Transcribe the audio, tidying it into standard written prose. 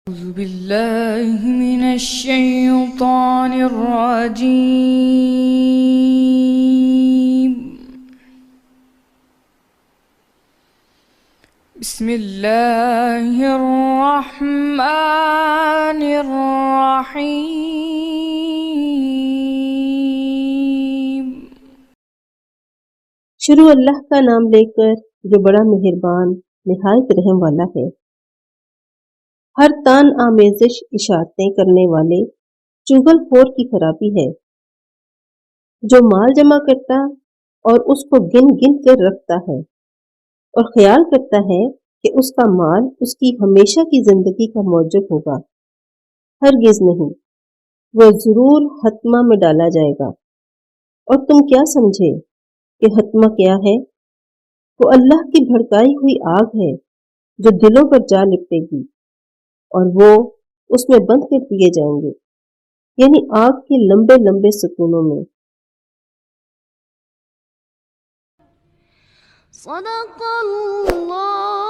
أعوذ بالله من الشيطان الرجيم. بسم الله الرحمن الرحيم. شروع اللہ کا نام لے کر جو بڑا مہربان نہایت رحم والا ہے۔ ہر تان آمیزش اشارتیں کرنے والے چغل خور کی خرابی ہے، جو مال جمع کرتا اور اس کو گن گن کر رکھتا ہے اور خیال کرتا ہے کہ اس کا مال اس کی ہمیشہ کی زندگی کا موجب ہوگا۔ ہرگز نہیں، وہ ضرور حتمہ میں ڈالا جائے گا۔ اور تم کیا سمجھے کہ حتمہ کیا ہے؟ وہ اللہ کی بھڑکائی ہوئی آگ ہے جو دلوں پر جا لپٹے گی اور وہ اس میں بند کر دیے جائیں گے، یعنی آگ کے لمبے لمبے ستونوں میں۔ صدق اللہ